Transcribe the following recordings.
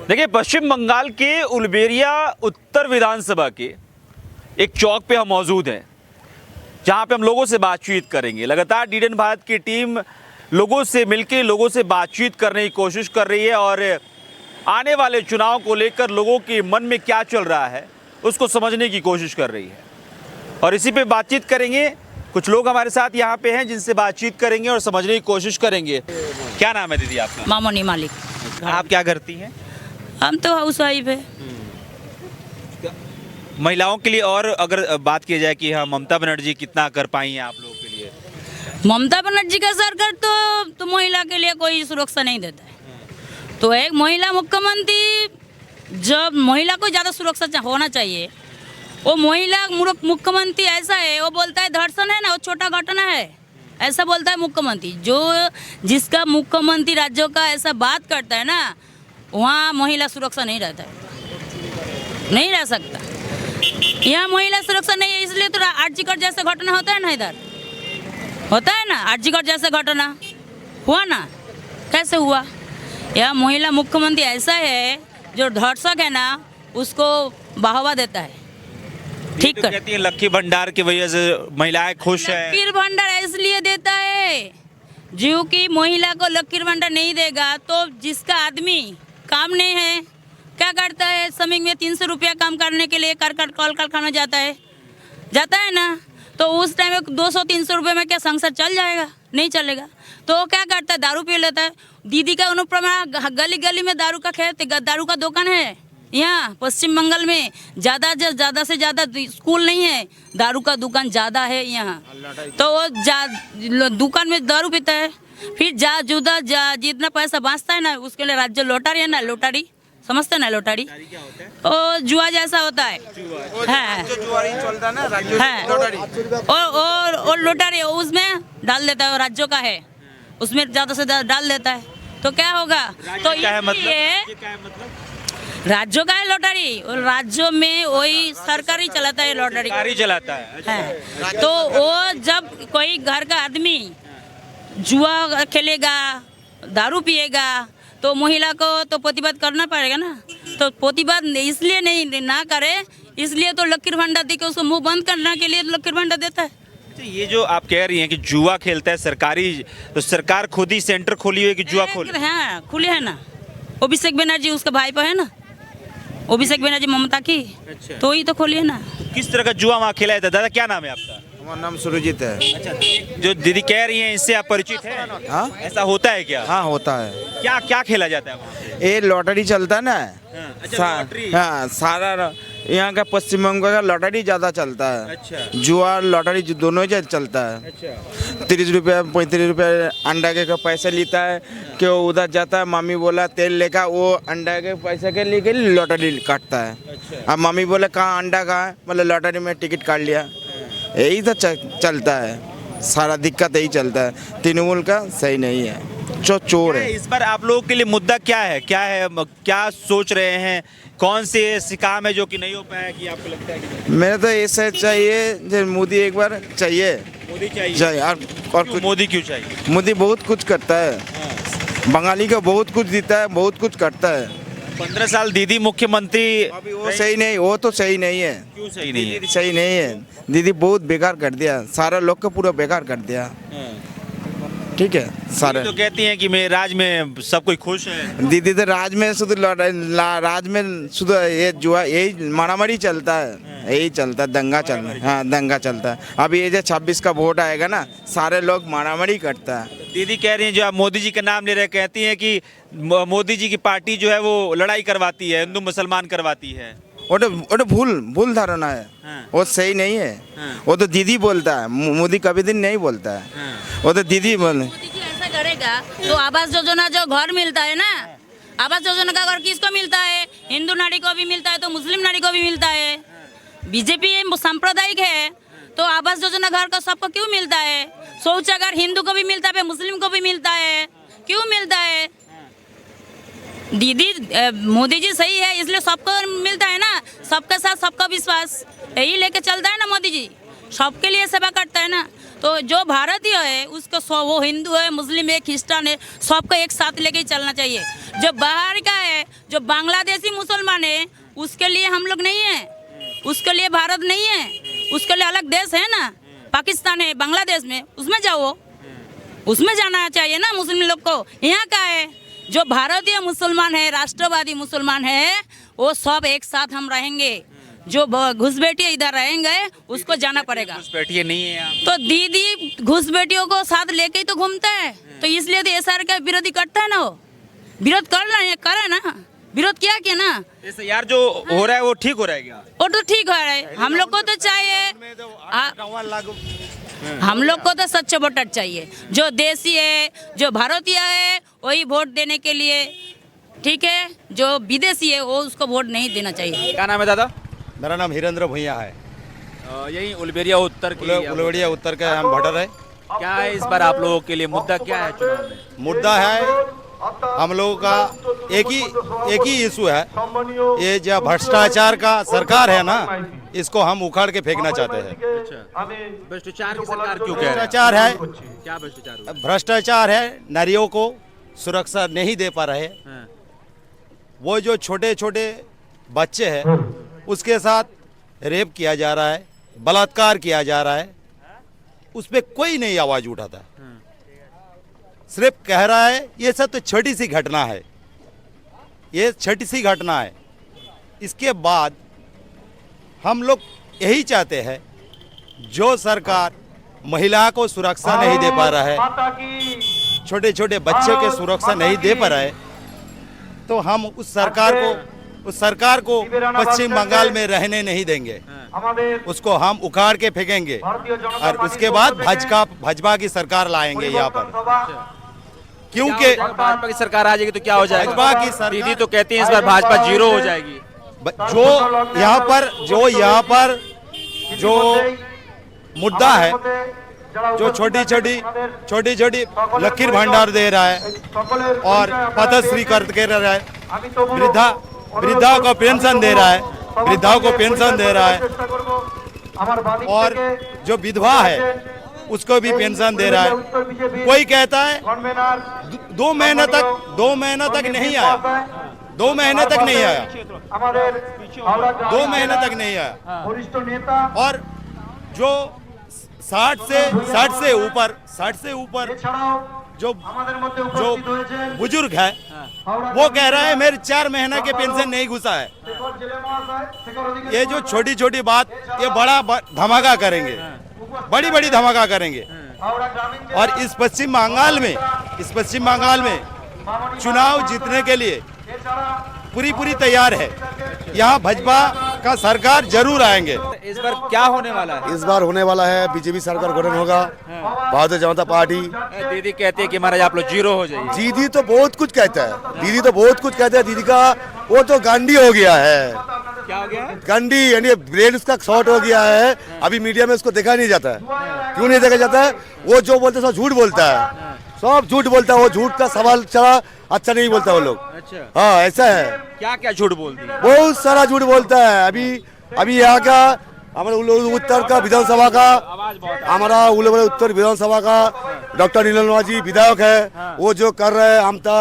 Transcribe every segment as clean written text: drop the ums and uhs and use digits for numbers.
देखिए, पश्चिम बंगाल के उलबेरिया उत्तर विधानसभा के एक चौक पे हम मौजूद हैं, जहां पे हम लोगों से बातचीत करेंगे। लगातार डीडन भारत की टीम लोगों से मिलकर लोगों से बातचीत करने की कोशिश कर रही है और आने वाले चुनाव को लेकर लोगों के मन में क्या चल रहा है उसको समझने की कोशिश कर रही है। और इसी पे बातचीत करेंगे। कुछ लोग हमारे साथ यहाँ पे हैं जिनसे बातचीत करेंगे और समझने की कोशिश करेंगे। क्या नाम है दीदी आपका? मामोनी मालिक। आप क्या करती हैं? हम तो हाउस वाइफ है। महिलाओं के लिए और अगर बात की जाए कि हाँ, ममता बनर्जी कितना कर पाई हैं आप लोगों के लिए? ममता बनर्जी का सरकार तो महिला के लिए कोई सुरक्षा नहीं देता है। तो एक महिला मुख्यमंत्री, जब महिला को ज़्यादा सुरक्षा होना चाहिए, वो महिला मुख्यमंत्री ऐसा है, वो बोलता है धर्षण है ना, वो छोटा घटना है, ऐसा बोलता है मुख्यमंत्री। जो जिसका मुख्यमंत्री राज्यों का ऐसा बात करता है ना, वहाँ महिला सुरक्षा नहीं रहता है, नहीं रह सकता। यहाँ महिला सुरक्षा नहीं है, इसलिए तो आरजीकर जैसे घटना होता है ना, इधर होता है ना, आरजीकर जैसे घटना हुआ ना, कैसे हुआ? यह महिला मुख्यमंत्री ऐसा है, जो धर्षक है ना उसको बढ़ावा देता है। ठीक तो कहती है लक्की भंडार की वजह से महिलाएं खुश हैं। लकीर भंडार इसलिए देता है, जो कि महिला को लकीर भंडार नहीं देगा तो जिसका आदमी काम नहीं है, क्या करता है? श्रमिक में 300 रुपया काम करने के लिए कल कारखाना जाता है ना, तो उस टाइम में 200-300 रुपये में क्या संसार चल जाएगा? नहीं चलेगा। तो वो क्या करता है? दारू पी लेता है। दीदी का अनुप्रमा गली गली में दारू का खेत, दारू का दुकान है। यहाँ पश्चिम बंगाल में ज़्यादा से ज़्यादा स्कूल नहीं है, दारू का दुकान ज़्यादा है यहाँ। तो वो दुकान में दारू पीता है, फिर जितना पैसा बचता है ना, उसके लिए राज्य लोटारी है ना, लोटारी समझते ना, लोटारी ओ जुआ जैसा होता है, और लोटारी उसमें डाल देता है, राज्यों का है, उसमें ज़्यादा से ज़्यादा डाल देता है। तो क्या होगा? तो मतलब राज्यों का है लोटारी, और राज्यों में वही सरकारी चलाता है, लोटारी चलाता है। तो वो जब कोई घर का आदमी जुआ खेलेगा, दारू पिएगा, तो महिला को तो प्रतिवाद करना पड़ेगा ना। तो प्रतिवाद इसलिए नहीं ना करे, इसलिए तो लकीर भंडार दे के उसको मुंह बंद करने के लिए लकीर भंडार देता है। ये जो आप कह रही हैं कि जुआ खेलता है सरकारी, तो सरकार खुद ही सेंटर खोली हुई है कि जुआ खोली? हाँ, खुले है ना। अभिषेक बनर्जी उसका भाई है ना, अभिषेक बनर्जी ममता की। अच्छा। तो ही तो खोली है ना। तो किस तरह का जुआ वहाँ खेला जाता है? दादा क्या नाम है आपका? हमारा नाम सुरजीत है। अच्छा, जो दीदी कह रही हैं इससे आप परिचित हैं? हाँ, ऐसा होता है क्या? हाँ होता है। क्या क्या खेला जाता है वहाँ पे? ये लॉटरी चलता है ना। अच्छा, लॉटरी। हाँ, सारा यहाँ का पश्चिम बंगाल का लॉटरी ज्यादा चलता है। अच्छा। जुआ लॉटरी दोनों ही चलता है। अच्छा। 30 रुपया 35 रुपया अंडा के का पैसा लेता है, कि वो उधर जाता है, मामी बोला तेल लेकर, वो अंडा के पैसे के लेके लॉटरी काटता है। अच्छा। अब मामी बोले कहाँ अंडा कहाँ है, मतलब लॉटरी में टिकट काट लिया। यही तो चलता है, सारा दिक्कत यही चलता है। तृणमूल का सही नहीं है, चोर है। इस बार आप लोगों के लिए मुद्दा क्या है? क्या सोच रहे हैं? कौन से ऐसे काम है जो कि नहीं हो पाया कि आपको लगता है कि मेरे तो ऐसे चाहिए, जो मोदी एक बार चाहिए। मोदी चाहिए? और क्यों मोदी क्यों चाहिए? मोदी बहुत कुछ करता है, बंगाली का बहुत कुछ देता है, बहुत कुछ करता है। 15 साल दीदी मुख्यमंत्री, अभी वो सही नहीं, वो तो सही नहीं है। क्यों सही नहीं है? दीदी सही नहीं है, दीदी बहुत बेकार कर दिया, सारा लोग को पूरा बेकार कर दिया। ठीक है, सारे तो कहती हैं कि मेरे राज में सब कोई खुश है। दीदी तो राज में शुद्ध ये जुआ, यही मारामारी चलता है, यही चलता है, दंगा चलता है। हाँ, दंगा चलता है। अभी ये जो 26 का वोट आएगा ना, सारे लोग मारामारी करता है। दीदी कह रही हैं, जो आप मोदी जी का नाम ले रहे, कहती हैं कि मोदी जी की पार्टी जो है वो लड़ाई करवाती है, हिंदू मुसलमान करवाती है। वो तो भूल धारणा है। हाँ। वो सही नहीं है। हाँ। वो तो दीदी बोलता है, मोदी कभी दिन नहीं बोलता है। हाँ। वो तो दीदी बोल। मोदी जी ऐसा करेगा तो आवास योजना जो घर मिलता है ना, आवास योजना का घर किसको मिलता है? हिंदू नारी को भी मिलता है, तो मुस्लिम नारी को भी मिलता है। बीजेपी सांप्रदायिक है, तो आवास योजना घर का सबको क्यों मिलता है? शौचागार हिंदू को भी मिलता है, मुस्लिम को भी मिलता है, क्यों मिलता है? दीदी मोदी जी सही है, इसलिए सबको मिलता है ना, सबके साथ सबका विश्वास, यही लेके चलता है ना मोदी जी। सबके लिए सेवा करता है ना। तो जो भारतीय है उसको वो हिंदू है, मुस्लिम है, क्रिश्चियन है, सबको एक साथ लेके ही चलना चाहिए। जो बाहर का है, जो बांग्लादेशी मुसलमान है, उसके लिए हम लोग नहीं है, उसके लिए भारत नहीं है, उसके लिए अलग देश है ना, पाकिस्तान है, बांग्लादेश में, उसमें जाओ, उसमें जाना चाहिए ना मुस्लिम लोग को। यहाँ का है जो भारतीय मुसलमान है, राष्ट्रवादी मुसलमान है, वो सब एक साथ हम रहेंगे। जो घुसपैठिए इधर रहेंगे उसको जाना पड़ेगा। घुसपैठिए नहीं है यहाँ। तो दीदी घुसपैठियों को साथ लेके ही तो घूमता है, तो इसलिए तो एसआर का विरोधी करता है ना। वो विरोध कर रहे हैं, करे ना, विरोध किया ना। जैसे यार जो हो रहा है वो ठीक हो रहा है क्या? वो तो ठीक हो रहा है। हम लोग को तो चाहिए, हम लोग को तो सच्चे वोटर चाहिए, जो देसी है, जो भारतीय है, वही वोट देने के लिए, ठीक है। जो विदेशी है वो उसको वोट नहीं देना चाहिए। क्या नाम है दादा? मेरा नाम हिरेंद्र भैया है। यही उलबेरिया उत्तर की उलवड़िया उत्तर के हम वोटर है। क्या है इस बार आप लोगों के लिए मुद्दा क्या है चुनाव में? मुद्दा है हम लोगों का एक ही इशू है, ये जो भ्रष्टाचार का सरकार है ना, इसको हम उखाड़ के फेंकना चाहते हैं। अच्छा, भ्रष्टाचार की सरकार क्यों कह रहे हैं? भ्रष्टाचार है, क्या भ्रष्टाचार? भ्रष्टाचार है, नारियों को सुरक्षा नहीं दे पा रहे। हाँ। वो जो छोटे छोटे बच्चे हैं उसके साथ रेप किया जा रहा है, बलात्कार किया जा रहा है, उस पर कोई नहीं आवाज उठाता। सिर्फ कह रहा है ये सब तो छोटी सी घटना है, ये छोटी सी घटना है। इसके बाद हम लोग यही चाहते हैं, जो सरकार महिला को सुरक्षा नहीं दे पा रहा है, छोटे छोटे बच्चे के सुरक्षा नहीं दे पा रहा है, तो हम उस सरकार को पश्चिम बंगाल में रहने नहीं देंगे। उसको हम उखाड़ के फेंकेंगे और उसके बाद भाजपा की सरकार लाएंगे यहाँ पर। क्योंकि भाजपा की सरकार आ जाएगी तो क्या हो जाएगा? भाजपा की सरकार, दीदी तो कहती है इस बार भाजपा जीरो हो जाएगी। जो यहाँ पर जो मुद्दा है, जो छोटी छोटी लकीर भंडार दे रहा है और पथश्री कर रहा है, वृद्धा को पेंशन दे रहा है, वृद्धाओं को पेंशन दे रहा है, और जो विधवा है उसको भी पेंशन दे रहा है। कोई कहता है 2 महीने तक नहीं आया, 2 महीने तक नहीं आया, 2 महीने तक नहीं आया। और जो 60 से ऊपर जो बुजुर्ग है वो कह रहा है मेरे 4 महीने के पेंशन नहीं घुसा है। ये जो छोटी छोटी बात, ये बड़ा धमाका करेंगे, बड़ी धमाका करेंगे। और इस पश्चिम बंगाल में चुनाव जीतने के लिए पूरी तैयार है। यहाँ भाजपा का सरकार जरूर आएंगे। इस बार क्या होने वाला है? इस बार होने वाला है बीजेपी सरकार गठन होगा, भारतीय जनता पार्टी। दीदी कहते हैं कि महाराज आप लोग जीरो हो जाइए। दीदी तो बहुत कुछ कहता है, दीदी का वो तो गांडी हो गया है। क्या हो गया है? गांडी यानी ब्रेन उसका शॉर्ट हो गया है। अभी मीडिया में उसको देखा नहीं जाता है। क्यों नहीं देखा जाता है? वो जो बोलते सब झूठ बोलता है, सब झूठ बोलता है। वो झूठ का सवाल चला, अच्छा नहीं बोलता वो लोग। अच्छा, हाँ ऐसा है। क्या झूठ बोलती है? बहुत सारा झूठ बोलता है। अभी यहाँ का हमारे उत्तर का विधानसभा का, हमारा उलवड़िया उत्तर विधानसभा का डॉक्टर नीलम मांझी विधायक है। वो जो कर रहे हैं, हम तो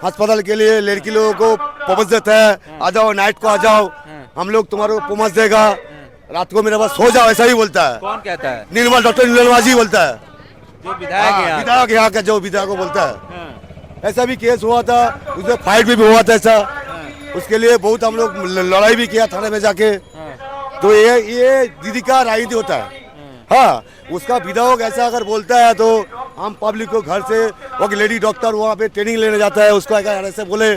अस्पताल के लिए लड़की लोगों को पहुंच देते हैं, आ जाओ नाइट को आ जाओ, हम लोग तुम्हारे को पहुंच देगा, रात को मेरे पास सो जाओ, ऐसा ही बोलता है। कौन कहता है? निर्मल डॉक्टर नीलम मांझी बोलता है, जो विधायक है विधायक यहाँ का, जो विधायक को बोलता है। ऐसा भी केस हुआ था, उसमें फाइट भी हुआ था ऐसा। उसके लिए बहुत हम लोग लड़ाई भी किया थाने में जाके। तो ये दीदी का राजनीति होता है। हाँ, उसका विधायक ऐसा अगर बोलता है तो हम पब्लिक को घर से, वो लेडी डॉक्टर वहाँ पे ट्रेनिंग लेने जाता है, उसको अगर ऐसे बोले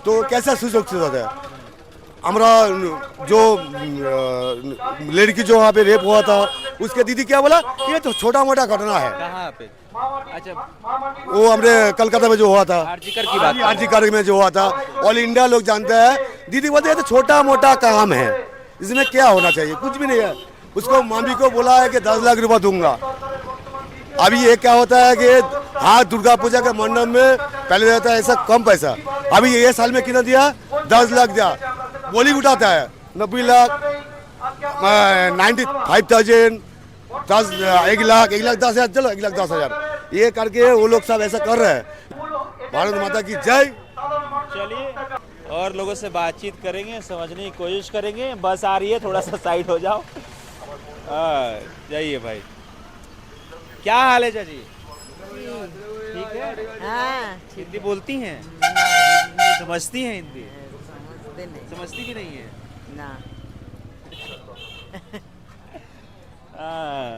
तो कैसा सुरक्षित होता है? हमारा जो लड़की जो वहाँ पे रेप हुआ था, उसके दीदी क्या बोला, ये तो छोटा मोटा घटना है। कहाँ पे? अच्छा, वो हमने कलकत्ता में जो हुआ था, आरजीकर की बात, आरजीकर में जो हुआ था, ऑल इंडिया लोग जानते हैं। दीदी बोलते हैं तो छोटा मोटा काम है, इसमें क्या होना चाहिए? कुछ भी नहीं है। उसको मामी को बोला है कि 10 लाख रुपया दूंगा। अभी ये क्या होता है कि हाँ, दुर्गा पूजा के मंडप में पहले रहता है ऐसा कम पैसा, अभी ये साल में कितना दिया? 10 लाख दिया। बोली उठाता है 90 लाख, 95,000, 1 लाख 10,000 चलो 1,10,000 ये करके वो लोग सब ऐसा कर रहे हैं। भारत माता की जय। चलिए और लोगों से बातचीत करेंगे, समझने की कोशिश करेंगे। बस आ रही है, थोड़ा सा साइड हो जाओ। जाइए भाई। क्या हाल है चाची? ठीक है। हाँ हिंदी बोलती हैं? समझती हैं हिंदी? समझते नहीं समझती भी नहीं है। ना हाँ।